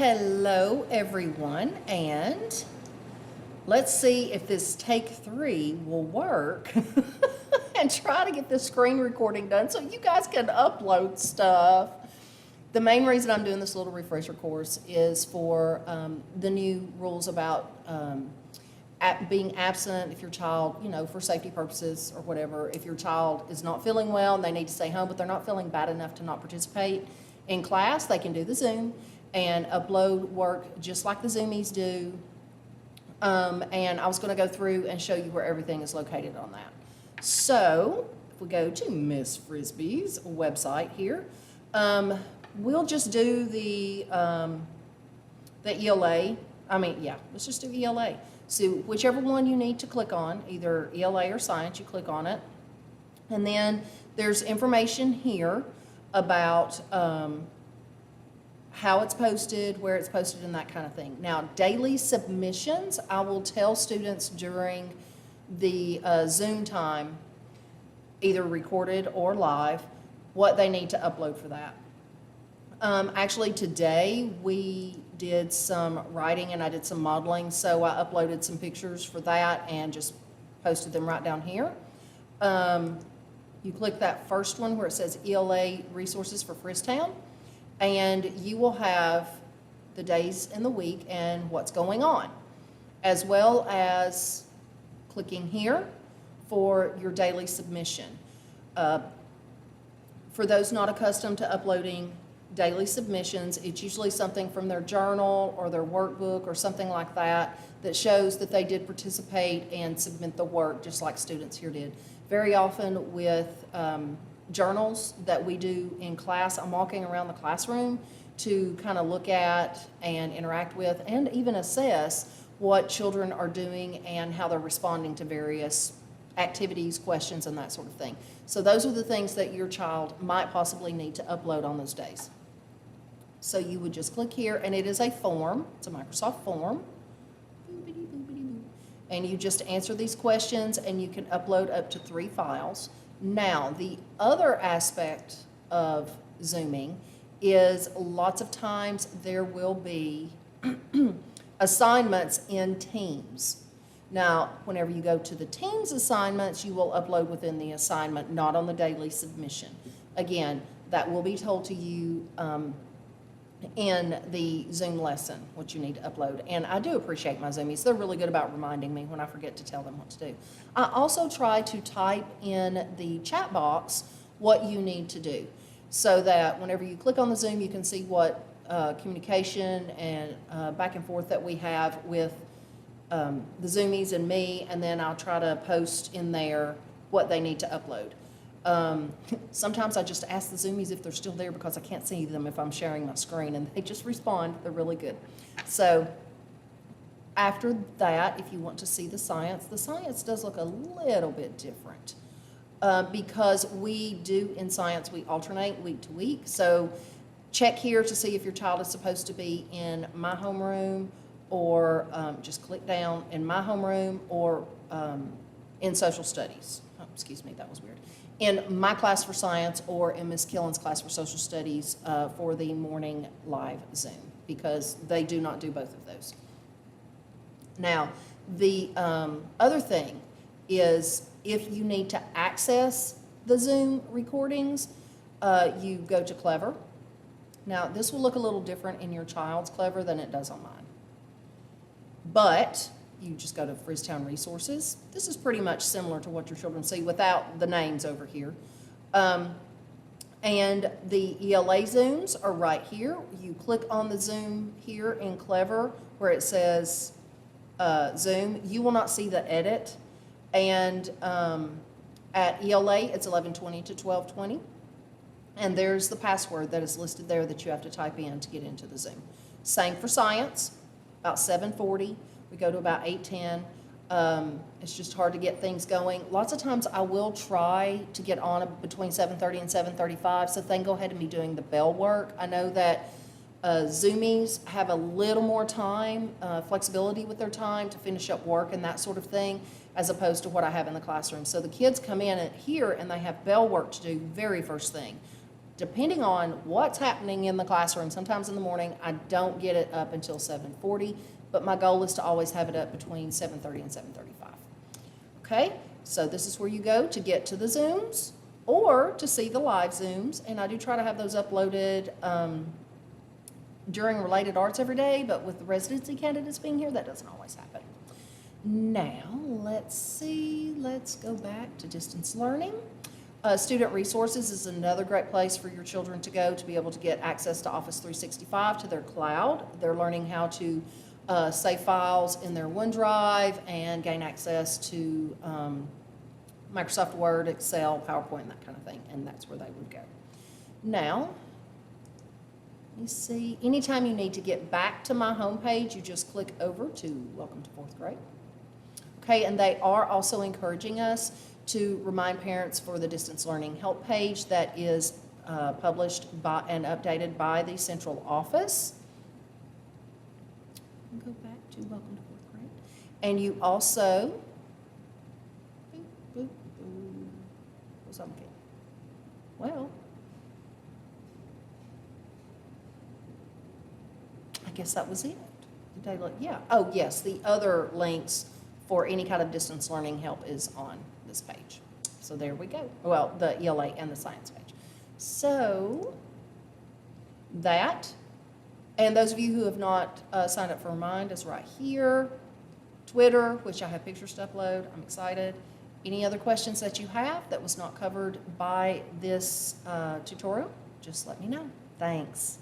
Hello, everyone, and let's see if this take 3 will work and try to get this screen recording done so you guys can upload stuff. The main reason I'm doing this little refresher course is for the new rules about being absent if your child, for safety purposes or whatever. If your child is not feeling well and they need to stay home, but they're not feeling bad enough to not participate in class, they can do the Zoom and upload work just like the Zoomies do. And I was going to go through and show you where everything is located on that. So if we go to Miss Frisbee's website here, we'll just do the ELA. Let's just do ELA. So whichever one you need to click on, either ELA or science, you click on it. And then there's information here about how it's posted, where it's posted, and that kind of thing. Now, daily submissions, I will tell students during the Zoom time, either recorded or live, what they need to upload for that. Actually, today we did some writing and I did some modeling, so I uploaded some pictures for that and just posted them right down here. You click that first one where it says ELA resources for Frisstown, and you will have the days in the week and what's going on, as well as clicking here for your daily submission. For those not accustomed to uploading daily submissions, it's usually something from their journal or their workbook or something like that that shows that they did participate and submit the work just like students here did. Very often with journals that we do in class, I'm walking around the classroom to kind of look at and interact with and even assess what children are doing and how they're responding to various activities, questions, and that sort of thing. So those are the things that your child might possibly need to upload on those days. So you would just click here, and it is a form. It's a Microsoft form. And you just answer these questions, and you can upload up to 3 files. Now, the other aspect of Zooming is lots of times there will be assignments in teams. Now, whenever you go to the team's assignments, you will upload within the assignment, not on the daily submission. Again, that will be told to you in the Zoom lesson, what you need to upload. And I do appreciate my Zoomies. They're really good about reminding me when I forget to tell them what to do. I also try to type in the chat box what you need to do so that whenever you click on the Zoom, you can see what communication and back and forth that we have with the Zoomies and me, and then I'll try to post in there what they need to upload. Sometimes I just ask the Zoomies if they're still there because I can't see them if I'm sharing my screen, and they just respond. They're really good. So after that, if you want to see the science does look a little bit different because we do in science, we alternate week to week. So check here to see if your child is supposed to be in my homeroom or just click down in my homeroom or in social studies. Oh, excuse me, that was weird. In my class for science or in Miss Killen's class for social studies for the morning live Zoom, because they do not do both of those. Now, the other thing is if you need to access the Zoom recordings, you go to Clever. Now, this will look a little different in your child's Clever than it does on mine. But you just go to Frisstown Resources. This is pretty much similar to what your children see without the names over here. And the ELA Zooms are right here. You click on the Zoom here in Clever where it says Zoom. You will not see the edit. And at ELA, it's 1120 to 1220. And there's the password that is listed there that you have to type in to get into the Zoom. Same for science, about 740. We go to about 8:10. It's just hard to get things going. Lots of times I will try to get on between 7:30 and 7:35, so they can go ahead and be doing the bell work. I know that Zoomies have a little more time, flexibility with their time to finish up work and that sort of thing, as opposed to what I have in the classroom. So the kids come in here and they have bell work to do very first thing. depending on what's happening in the classroom, sometimes in the morning, I don't get it up until 7:40, but my goal is to always have it up between 7:30 and 7:35. Okay, so this is where you go to get to the Zooms or to see the live Zooms, and I do try to have those uploaded during related arts every day, but with the residency candidates being here, that doesn't always happen. Now, let's see, let's go back to distance learning. Student Resources is another great place for your children to go to be able to get access to Office 365, to their cloud. They're learning how to save files in their OneDrive and gain access to Microsoft Word, Excel, PowerPoint, that kind of thing, and that's where they would go. Now, let me see, anytime you need to get back to my homepage, you just click over to Welcome to 4th grade. Okay, and they are also encouraging us to remind parents for the distance learning help page that is published by and updated by the central office. Go back to Welcome to 4th grade. And you also, well, I guess that was it. Did I yeah. Oh, yes, the other links for any kind of distance learning help is on this page. So there we go. Well, the ELA and the science page. So that, and those of you who have not signed up for Remind is right here. Twitter, which I have pictures to upload. I'm excited. Any other questions that you have that was not covered by this tutorial, just let me know. Thanks.